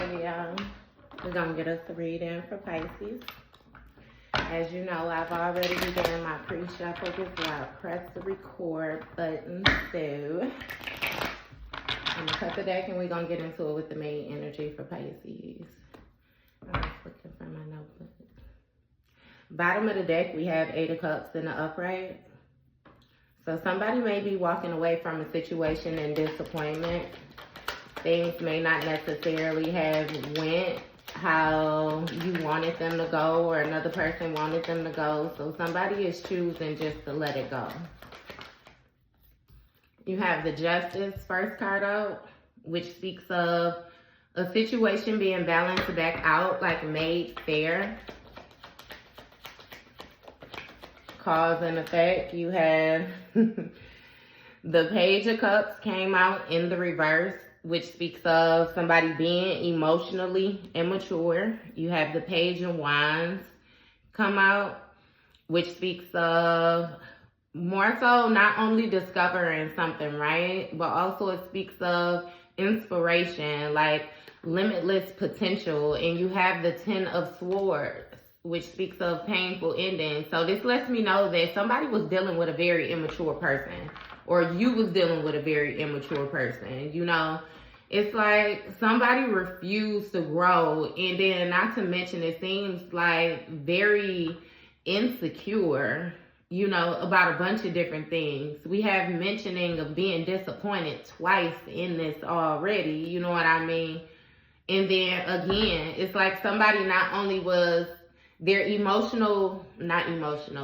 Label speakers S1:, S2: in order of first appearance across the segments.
S1: Hey y'all, we're gonna get us a reading for Pisces. As you know, I've already began my pre-shuffle before I press the record button. So I'm gonna cut the deck and we're gonna get into it with the main energy for Pisces. I was looking for my notebook. Bottom of the deck, we have 8 of Cups in the upright. So somebody may be walking away from a situation in disappointment. Things may not necessarily have went how you wanted them to go or another person wanted them to go. So somebody is choosing just to let it go. You have the Justice first card out, which speaks of a situation being balanced back out, like made fair. Cause and effect. You have the Page of Cups came out in the reverse, which speaks of somebody being emotionally immature. You have the Page of Wands come out, which speaks of more so not only discovering something, right? But also it speaks of inspiration, like limitless potential. And you have the 10 of Swords, which speaks of painful endings. So this lets me know that somebody was dealing with a very immature person, or you was dealing with a very immature person. You know, it's like somebody refused to grow, and then not to mention it seems like very insecure, you know, about a bunch of different things. We have mentioning of being disappointed twice in this already, you know what I mean? And then again, it's like somebody not only was they're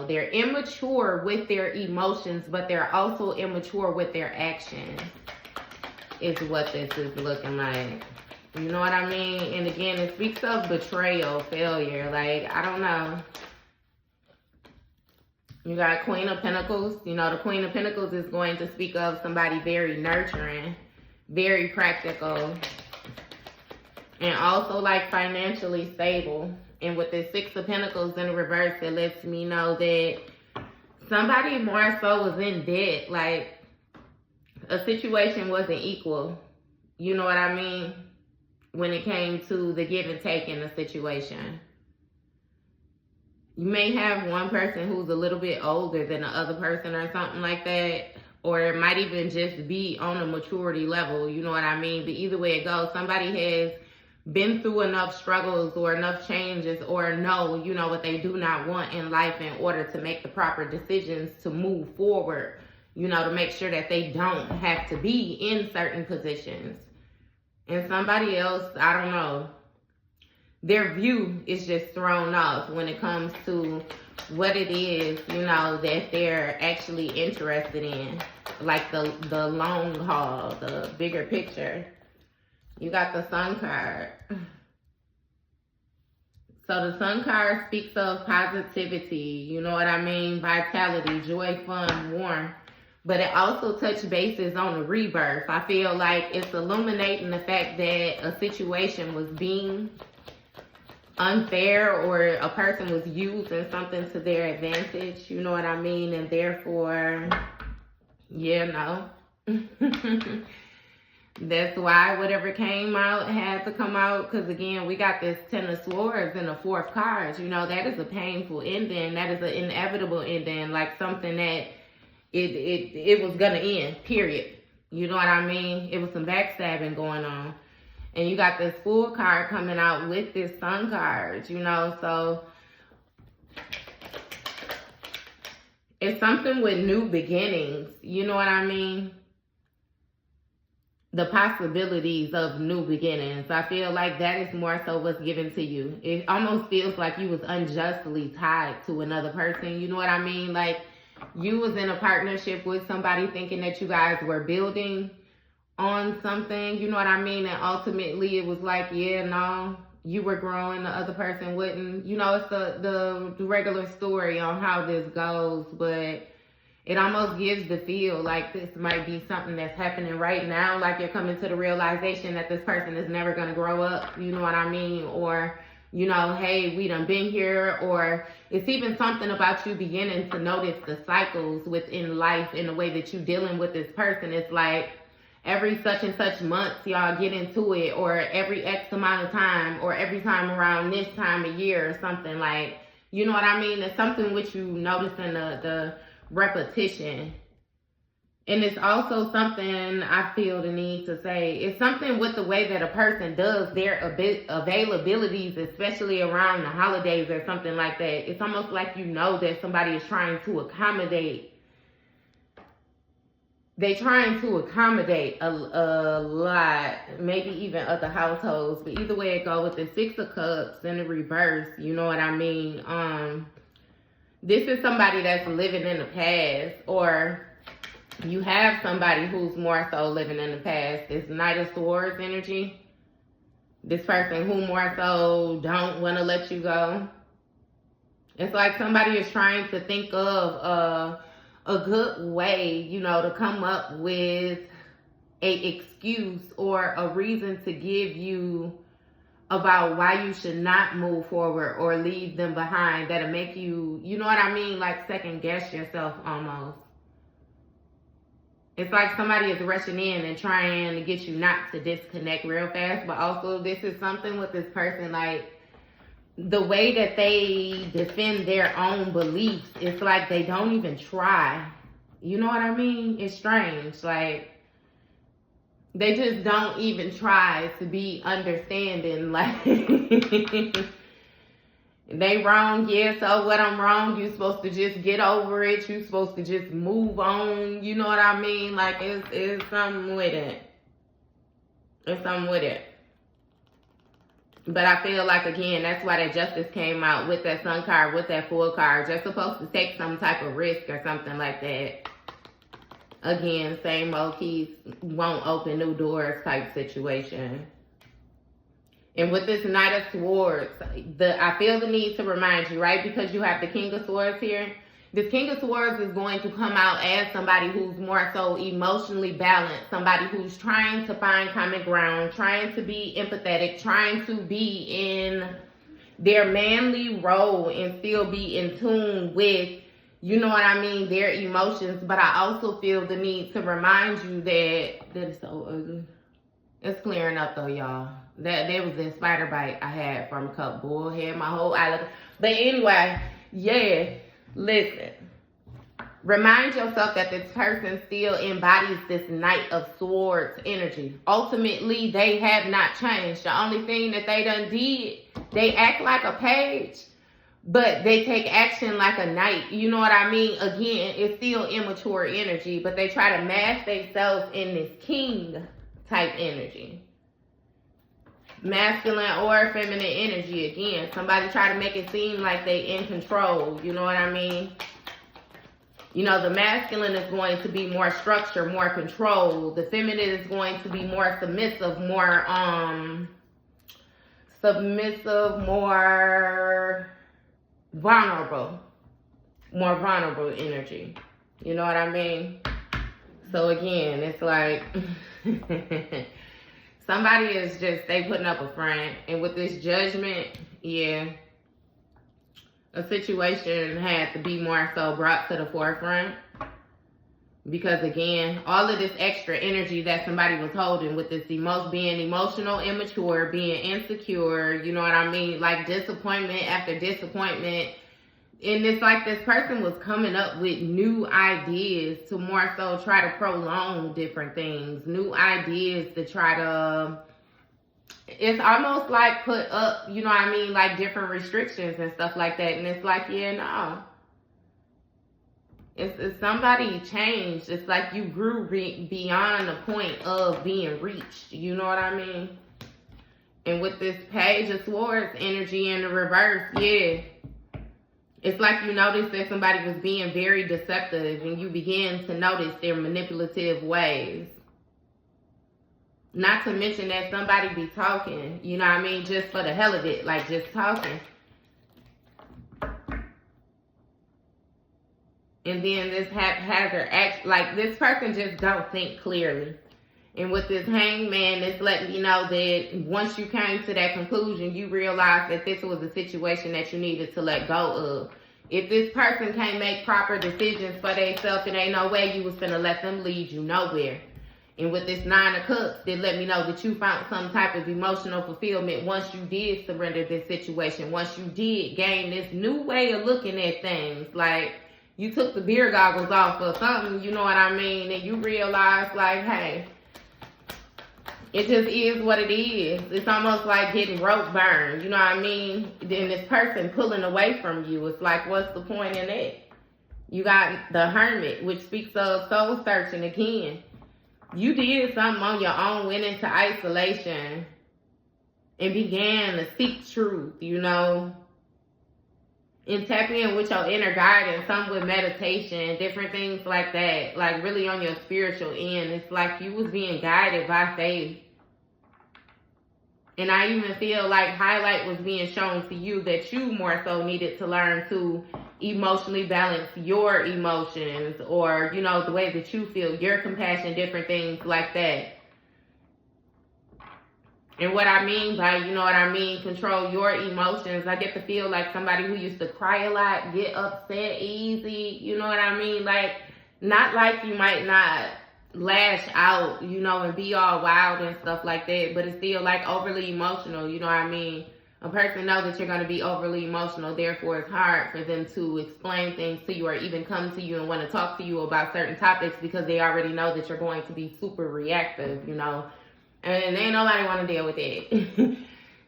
S1: they're immature with their emotions, but they're also immature with their actions, is what this is looking like. You know what I mean? And again, it speaks of betrayal, failure. Like, I don't know. You got Queen of Pentacles. You know, the Queen of Pentacles is going to speak of somebody very nurturing, very practical, and also like financially stable. And with the 6 of Pentacles in the reverse, it lets me know that somebody more so was in debt. Like, a situation wasn't equal. You know what I mean? When it came to the give and take in the situation. You may have one person who's a little bit older than the other person or something like that. Or it might even just be on a maturity level. You know what I mean? But either way it goes, somebody has been through enough struggles or enough changes, or know, you know, what they do not want in life in order to make the proper decisions to move forward, you know, to make sure that they don't have to be in certain positions. And somebody else, I don't know, their view is just thrown off when it comes to what it is, you know, that they're actually interested in, like the long haul, the bigger picture. You got the Sun card. So the Sun card speaks of positivity, you know what I mean? Vitality, joy, fun, warmth. But it also touches bases on the rebirth. I feel like it's illuminating the fact that a situation was being unfair, or a person was using something to their advantage, you know what I mean? And therefore, you know. That's why whatever came out had to come out. Because again, we got this 10 of Swords in the 4th card. You know, that is a painful ending. That is an inevitable ending. Like something that it was going to end, period. You know what I mean? It was some backstabbing going on. And you got this Fool card coming out with this Sun card, you know. So it's something with new beginnings. You know what I mean? The possibilities of new beginnings. I feel like that is more so what's given to you. It almost feels like you was unjustly tied to another person. You know what I mean? Like you was in a partnership with somebody thinking that you guys were building on something. You know what I mean? And ultimately it was like, yeah, no, you were growing, the other person wouldn't. You know, it's the regular story on how this goes, but it almost gives the feel like this might be something that's happening right now. Like you're coming to the realization that this person is never going to grow up. You know what I mean? Or, you know, hey, we done been here. Or it's even something about you beginning to notice the cycles within life in the way that you're dealing with this person. It's like every such and such months y'all get into it, or every X amount of time, or every time around this time of year or something, like, you know what I mean? It's something which you notice in the repetition. And it's also something I feel the need to say. It's something with the way that a person does their availabilities, especially around the holidays or something like that. It's almost like you know that somebody is trying to accommodate. They're trying to accommodate a lot, maybe even other households. But either way it goes, with the Six of Cups in the reverse, you know what I mean? This is somebody that's living in the past, or you have somebody who's more so living in the past. This Knight of Swords energy. This person who more so don't want to let you go. It's like somebody is trying to think of a good way, you know, to come up with a excuse or a reason to give you about why you should not move forward or leave them behind. That'll make you, you know what I mean, like second guess yourself almost. It's like somebody is rushing in and trying to get you not to disconnect real fast. But also this is something with this person, like the way that they defend their own beliefs, it's like they don't even try. You know what I mean? It's strange. Like, they just don't even try to be understanding. Like, they wrong, yeah, so what, I'm wrong. You supposed to just get over it. You supposed to just move on. You know what I mean? Like, it's something with it. It's something with it. But I feel like, again, that's why that Justice came out with that Sun card, with that Fool card. You're supposed to take some type of risk or something like that. Again, same old keys won't open new doors type situation. And with this Knight of Swords, I feel the need to remind you, right? Because you have the King of Swords here. This King of Swords is going to come out as somebody who's more so emotionally balanced, somebody who's trying to find common ground, trying to be empathetic, trying to be in their manly role and still be in tune with, you know what I mean, their emotions. But I also feel the need to remind you that is so ugly. It's clearing up though, y'all. That there was this spider bite I had from a cup bullhead, my whole eye. But anyway, yeah. Listen, remind yourself that this person still embodies this Knight of Swords energy. Ultimately, they have not changed. The only thing that they done did, they act like a page, but they take action like a knight. You know what I mean? Again, it's still immature energy, but they try to mask themselves in this king type energy. Masculine or feminine energy. Again, somebody try to make it seem like they in control. You know what I mean? You know, the masculine is going to be more structure, more control. The feminine is going to be more submissive, more more vulnerable. More vulnerable energy. You know what I mean? So again, it's like somebody is just, they putting up a front. And with this Judgment, yeah, a situation had to be more so brought to the forefront. Because again, all of this extra energy that somebody was holding with this being emotional, immature, being insecure, you know what I mean? Like disappointment after disappointment. And it's like this person was coming up with new ideas to more so try to prolong different things. New ideas to try to, it's almost like put up, you know what I mean, like different restrictions and stuff like that. And it's like, yeah, no. It's somebody changed. It's like you grew beyond the point of being reached. You know what I mean? And with this Page of Swords energy in the reverse, yeah. It's like you noticed that somebody was being very deceptive and you began to notice their manipulative ways. Not to mention that somebody be talking, you know what I mean, just for the hell of it, like just talking. And then this haphazard act, like this person just don't think clearly. And with this Hangman, it's letting you know that once you came to that conclusion, you realized that this was a situation that you needed to let go of. If this person can't make proper decisions for themselves, it ain't no way you was finna let them lead you nowhere. And with this 9 of Cups, they let me know that you found some type of emotional fulfillment once you did surrender this situation, once you did gain this new way of looking at things. Like, you took the beer goggles off or something, you know what I mean? And you realize, like, hey, it just is what it is. It's almost like getting rope burned, you know what I mean? Then this person pulling away from you. It's like, what's the point in that? You got the Hermit, which speaks of soul searching again. You did something on your own, went into isolation and began to seek truth, you know, and tap in with your inner guidance, some with meditation, different things like that, like really on your spiritual end. It's like you was being guided by faith. And I even feel like highlight was being shown to you that you more so needed to learn to emotionally balance your emotions, or, you know, the way that you feel, your compassion, different things like that. And what I mean by, you know what I mean, control your emotions, I get to feel like somebody who used to cry a lot, get upset easy, you know what I mean? Like, not like you might not lash out, you know, and be all wild and stuff like that, but it's still like overly emotional, you know what I mean? A person knows that you're going to be overly emotional, therefore it's hard for them to explain things to you or even come to you and want to talk to you about certain topics because they already know that you're going to be super reactive, you know, and ain't nobody want to deal with it.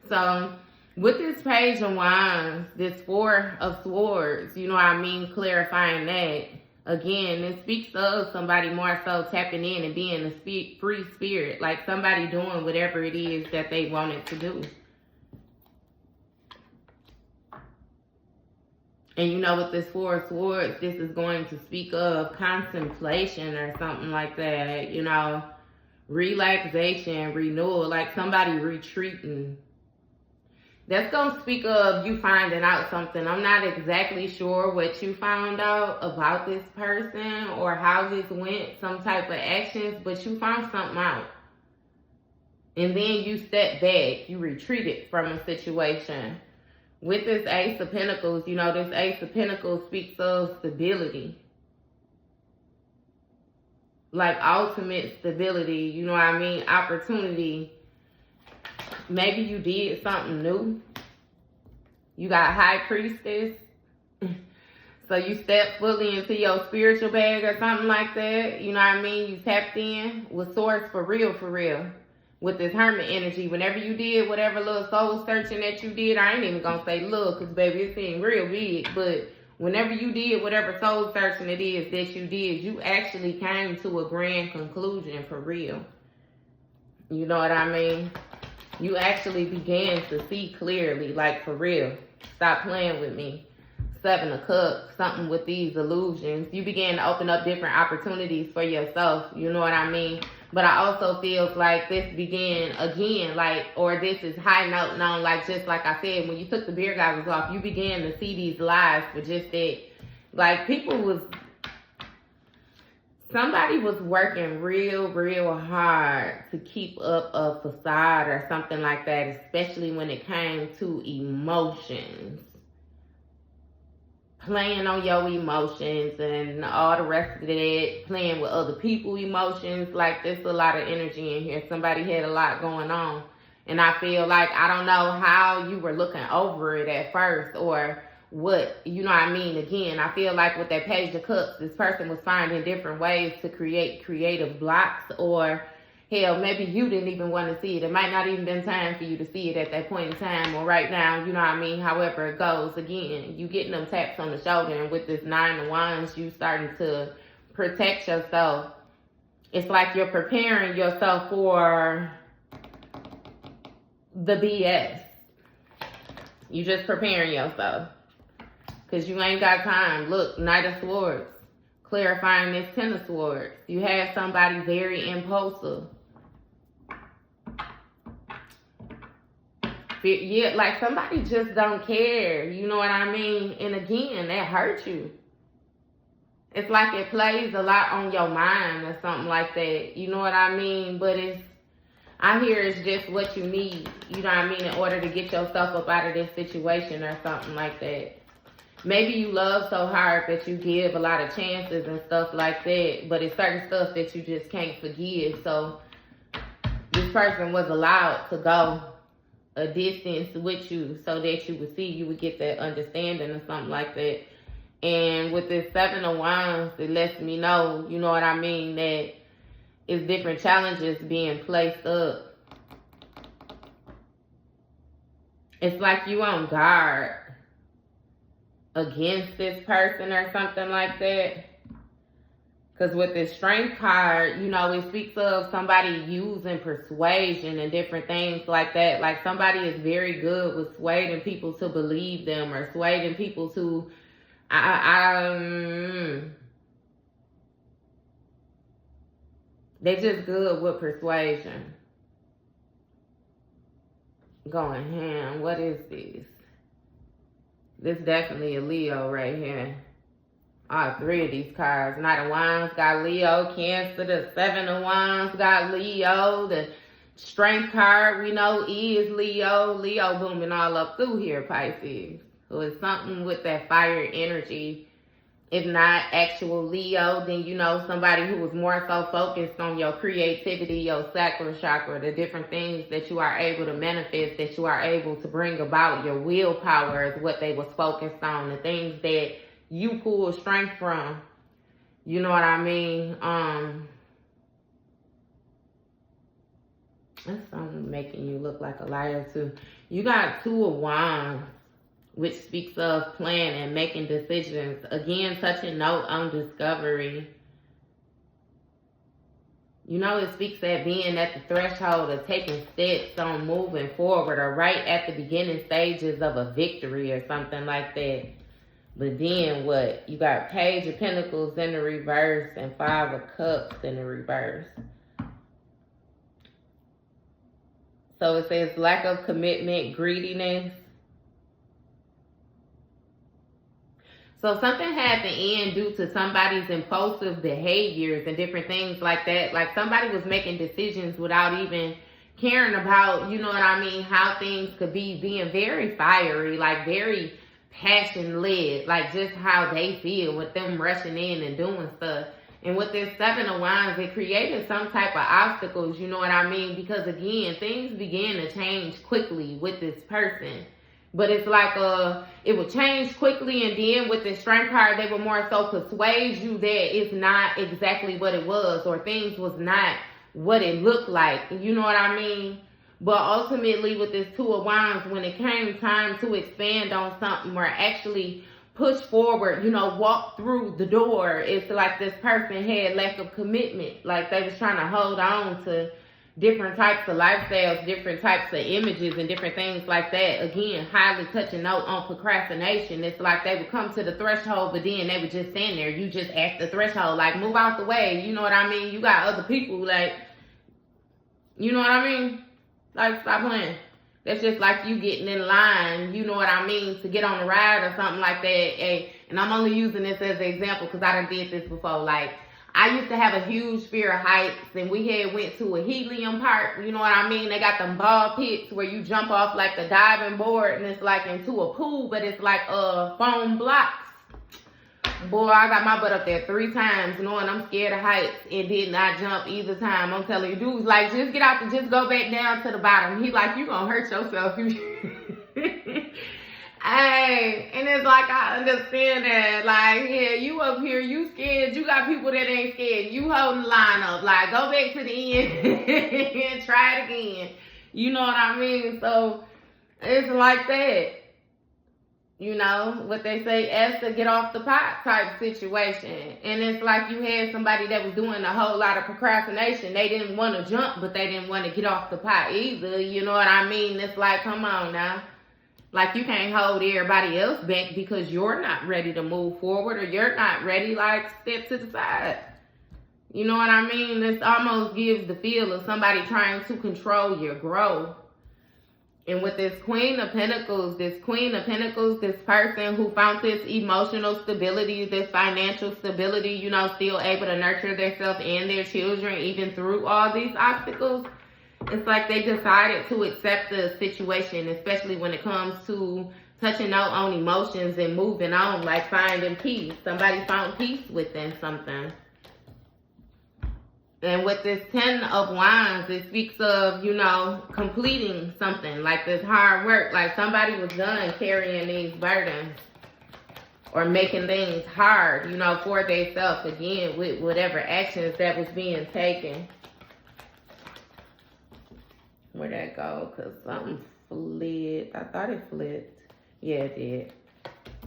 S1: So with this Page of Wands, this 4 of Swords, you know what I mean, clarifying that, again, it speaks of somebody more so tapping in and being a free spirit, like somebody doing whatever it is that they wanted to do. And you know, with this 4 of Swords, this is going to speak of contemplation or something like that, you know, relaxation, renewal, like somebody retreating. That's going to speak of you finding out something. I'm not exactly sure what you found out about this person or how this went, some type of actions, but you found something out. And then you step back, you retreated from a situation. With this Ace of Pentacles, you know, this Ace of Pentacles speaks of stability. Like ultimate stability, you know what I mean? Opportunity. Maybe you did something new. You got High Priestess. So you stepped fully into your spiritual bag or something like that. You know what I mean? You tapped in with Source for real, for real. With this Hermit energy, whenever you did whatever little soul searching that you did, I ain't even gonna say look, because baby, it seemed real big, but whenever you did whatever soul searching it is that you did, you actually came to a grand conclusion for real. You know what I mean? You actually began to see clearly, like for real. Stop playing with me. 7 of Cups, something with these illusions. You began to open up different opportunities for yourself, you know what I mean? But I also feel like this began again, like, or this is high note known, like, just like I said, when you took the beer goggles off, you began to see these lies for just that. Like, somebody was working real hard to keep up a facade or something like that, especially when it came to emotions. Playing on your emotions and all the rest of it, playing with other people's emotions. Like, there's a lot of energy in here. Somebody had a lot going on. And I feel like, I don't know how you were looking over it at first or what, you know what I mean? Again, I feel like with that Page of Cups, this person was finding different ways to create creative blocks, or hell, maybe you didn't even want to see it. It might not even been time for you to see it at that point in time or right now, you know what I mean? However it goes, again, you getting them taps on the shoulder, and with this 9 of Wands, you starting to protect yourself. It's like you're preparing yourself for the BS. You just preparing yourself. Because you ain't got time. Look, Knight of Swords. Clarifying this 10 of Swords. You have somebody very impulsive. Yeah, like somebody just don't care. You know what I mean? And again, that hurts you. It's like it plays a lot on your mind or something like that. You know what I mean? But I hear it's just what you need. You know what I mean? In order to get yourself up out of this situation or something like that. maybe you love so hard that you give a lot of chances and stuff like that, but it's certain stuff that you just can't forgive. So this person was allowed to go a distance with you so that you would see, you would get that understanding or something like that. And with this 7 of Wands, it lets me know, you know what I mean, that it's different challenges being placed up. It's like you on guard against this person or something like that. Because with this Strength card, you know, it speaks of somebody using persuasion and different things like that. Like somebody is very good with swaying people to believe them or swaying people to, they just good with persuasion. Going ham. What is this? This definitely a Leo right here. All 3 of these cards. Knight of Wands got Leo. Cancer. The 7 of Wands got Leo. The Strength card we know is Leo. Leo booming all up through here, Pisces. So it's something with that fire energy. If not actual Leo, then you know somebody who was more so focused on your creativity, your sacral chakra, the different things that you are able to manifest, that you are able to bring about. Your willpower is what they was focused on. The things that you pull strength from. You know what I mean? That's something making you look like a liar too. You got 2 of Wands, which speaks of planning and making decisions. Again, touching note on discovery. You know, it speaks at being at the threshold of taking steps on moving forward or right at the beginning stages of a victory or something like that. But then what? You got Page of Pentacles in the reverse and 5 of Cups in the reverse. So it says lack of commitment, greediness. So something had to end due to somebody's impulsive behaviors and different things like that. Like somebody was making decisions without even caring about, you know what I mean, how things could be, being very fiery, like very passion-led, like just how they feel with them rushing in and doing stuff. And with this 7 of Wands, it created some type of obstacles, you know what I mean? Because again, things began to change quickly with this person. But it's like it would change quickly, and then with the Strength card, they would more so persuade you that it's not exactly what it was, or things was not what it looked like. You know what I mean? But ultimately, with this 2 of Wands, when it came time to expand on something or actually push forward, you know, walk through the door, it's like this person had lack of commitment. Like they was trying to hold on to different types of lifestyles, different types of images and different things like that. Again, highly touching note on procrastination. It's like they would come to the threshold, but then they would just stand there. You just at the threshold, like move out the way. You know what I mean? You got other people, like, you know what I mean? Like, stop playing. That's just like you getting in line, you know what I mean, to get on the ride or something like that. Hey, and I'm only using this as an example because I done did this before. Like, I used to have a huge fear of heights, and we had went to a helium park, you know what I mean? They got them ball pits where you jump off like the diving board, and it's like into a pool, but it's like foam blocks. Boy, I got my butt up there 3 times knowing I'm scared of heights and did not jump either time. I'm telling you, dude's like, just get out and just go back down to the bottom. He like, you gonna hurt yourself. Hey, and it's like, I understand that. Like, yeah, you up here, you scared. You got people that ain't scared. You holding the line up. Like, go back to the end and try it again. You know what I mean? So, it's like that. You know, what they say, ask to get off the pot type situation. And it's like you had somebody that was doing a whole lot of procrastination. They didn't want to jump, but they didn't want to get off the pot either. You know what I mean? It's like, come on now. Like, you can't hold everybody else back because you're not ready to move forward, or you're not ready, like, step to the side. You know what I mean? This almost gives the feel of somebody trying to control your growth. And with this Queen of Pentacles, this person who found this emotional stability, this financial stability, you know, still able to nurture themselves and their children even through all these obstacles, it's like they decided to accept the situation, especially when it comes to touching out on emotions and moving on, like finding peace. Somebody found peace within something. And with this 10 of Wands, it speaks of, you know, completing something, like this hard work. Like somebody was done carrying these burdens or making things hard, you know, for themselves, again, with whatever actions that was being taken. Where'd that go? Because something flipped. I thought it flipped. Yeah, it did.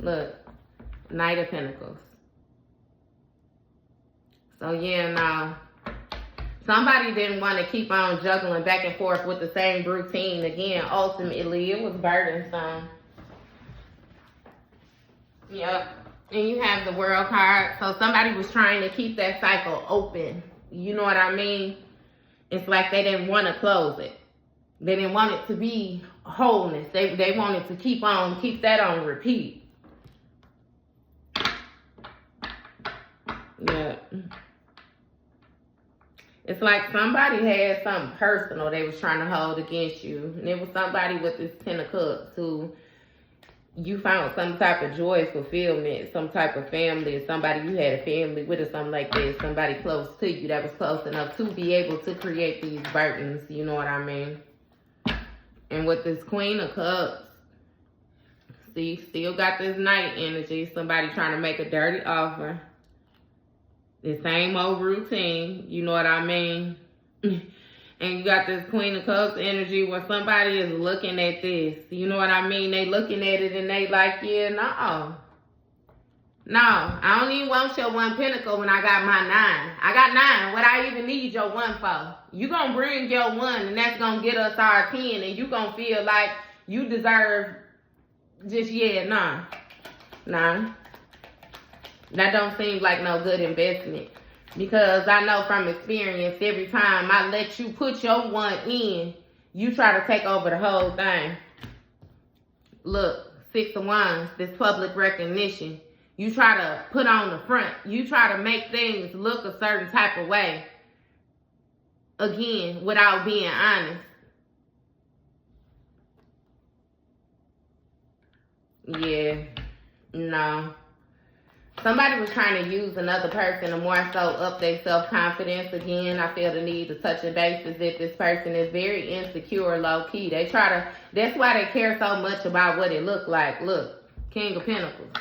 S1: Look, Knight of Pentacles. So, yeah, no. Somebody didn't want to keep on juggling back and forth with the same routine. Again, ultimately, it was burdensome. Yep. And you have the World card. So somebody was trying to keep that cycle open. You know what I mean? It's like they didn't want to close it. They didn't want it to be wholeness. They wanted to keep that on repeat. Yeah. It's like somebody had something personal they was trying to hold against you. And it was somebody with this 10 of Cups who you found some type of joy, fulfillment, some type of family, somebody you had a family with or something like this, somebody close to you that was close enough to be able to create these burdens, you know what I mean? And with this Queen of Cups, see, still got this Knight energy, somebody trying to make a dirty offer. The same old routine, you know what I mean? And you got this Queen of Cups energy where somebody is looking at this. You know what I mean? They looking at it and they like, yeah, no. No, I don't even want your 1 pentacle when I got my 9. I got 9. What I even need your 1 for? You gonna bring your 1 and that's gonna get us our 10 and you gonna feel like you deserve just, yeah, nah. Nah. That don't seem like no good investment. Because I know from experience, every time I let you put your 1 in, you try to take over the whole thing. Look, 6 of Wands, this public recognition. You try to put on the front. You try to make things look a certain type of way. Again, without being honest. Yeah, no. Somebody was trying to use another person to more so up their self-confidence. Again, I feel the need to touch a base as if this person is very insecure, low-key. That's why they care so much about what it looked like. Look, King of Pentacles.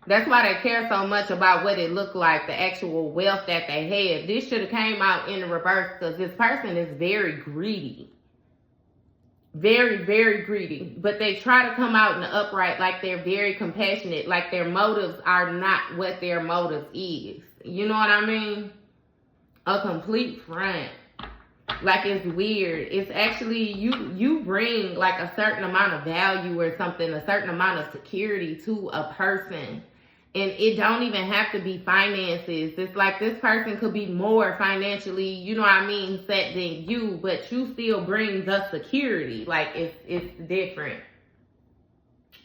S1: That's why they care so much about what it looked like, the actual wealth that they had. This should have came out in the reverse because this person is very greedy. Very, very greedy. But they try to come out in the upright like they're very compassionate, like their motives are not what their motives is. You know what I mean? A complete front. Like it's weird. It's actually, you bring like a certain amount of value or something, a certain amount of security to a person. And it don't even have to be finances. It's like this person could be more financially, you know what I mean, set than you, but you still bring the security. Like it's different.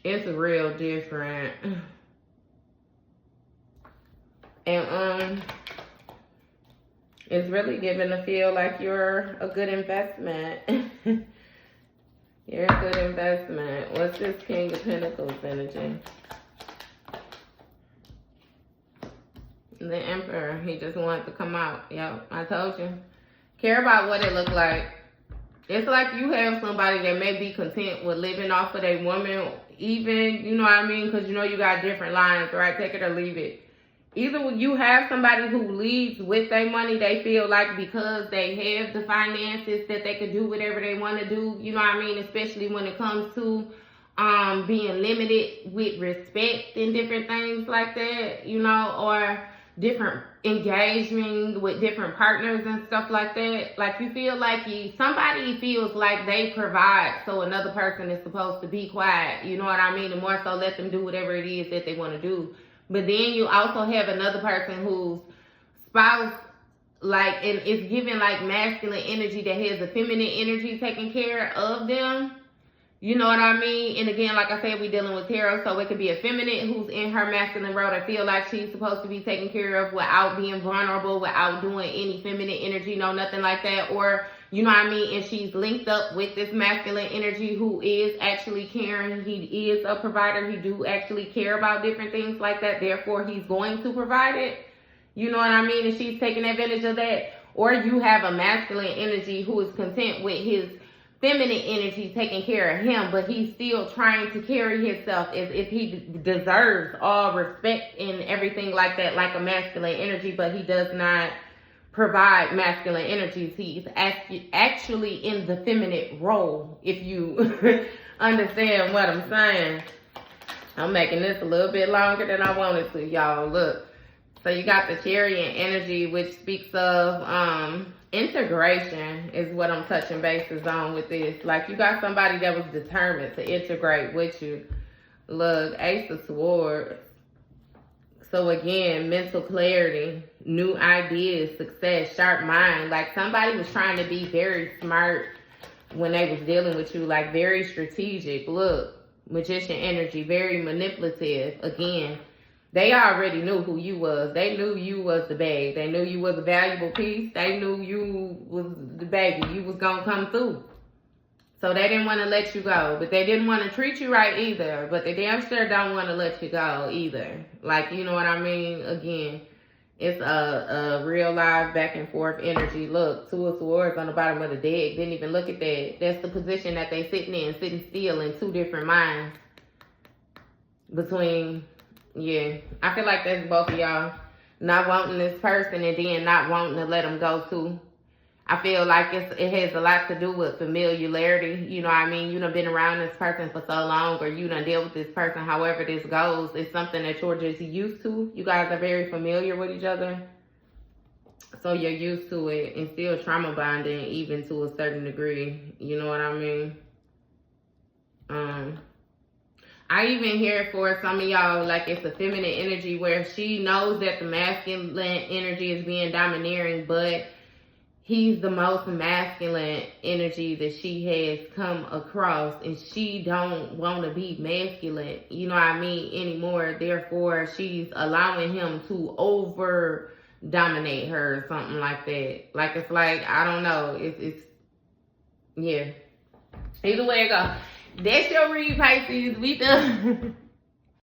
S1: It's real different. And it's really giving a feel like you're a good investment. You're a good investment. What's this King of Pentacles energy? The Emperor, he just wanted to come out. Yep, I told you. Care about what it look like. It's like you have somebody that may be content with living off of their woman, even, you know what I mean? Because you know you got different lines, right? Take it or leave it. Either when you have somebody who leads with their money, they feel like because they have the finances that they can do whatever they want to do, you know what I mean? Especially when it comes to being limited with respect and different things like that, you know, or different engagement with different partners and stuff like that. Like you feel like somebody feels like they provide, so another person is supposed to be quiet, you know what I mean? And more so let them do whatever it is that they want to do. But then you also have another person whose spouse, like, and it's giving like masculine energy that has a feminine energy taking care of them. You know what I mean? And again, like I said, we dealing with tarot, so it could be a feminine who's in her masculine role that feel like she's supposed to be taken care of without being vulnerable, without doing any feminine energy, no, nothing like that. Or You know what I mean? And she's linked up with this masculine energy who is actually caring. He is a provider. He do actually care about different things like that. Therefore, he's going to provide it. You know what I mean? And she's taking advantage of that. Or you have a masculine energy who is content with his feminine energy taking care of him, but he's still trying to carry himself as if he deserves all respect and everything like that, like a masculine energy, but he does not provide masculine energies. He's actually in the feminine role, if you understand what I'm saying. I'm making this a little bit longer than I wanted to, y'all. Look. So you got the Chariot energy, which speaks of integration is what I'm touching bases on with this. Like, you got somebody that was determined to integrate with you. Look, Ace of Swords. So again, mental clarity, new ideas, success, sharp mind. Like, somebody was trying to be very smart when they was dealing with you, like very strategic. Look, Magician energy, very manipulative. Again, they already knew who you was. They knew you was the bag. They knew you was a valuable piece. They knew you was the baby. You was gonna come through. So they didn't want to let you go. But they didn't want to treat you right either. But they damn sure don't want to let you go either. Like, you know what I mean? Again, it's a real live back and forth energy. Look, Two of Swords on the bottom of the deck. Didn't even look at that. That's the position that they sitting in. Sitting still in two different minds. Between... Yeah, I feel like that's both of y'all not wanting this person and then not wanting to let them go too. I feel like it has a lot to do with familiarity. You know what I mean? You done been around this person for so long, or you done dealt with this person, however this goes. It's something that you're just used to. You guys are very familiar with each other. So you're used to it, and still trauma bonding even to a certain degree. You know what I mean? I even hear for some of y'all, like it's a feminine energy where she knows that the masculine energy is being domineering, but he's the most masculine energy that she has come across, and she don't want to be masculine, you know what I mean, anymore. Therefore, she's allowing him to over dominate her or something like that. Like, it's like, I don't know. It's yeah. Either way it goes. That's your read, Pisces. We done.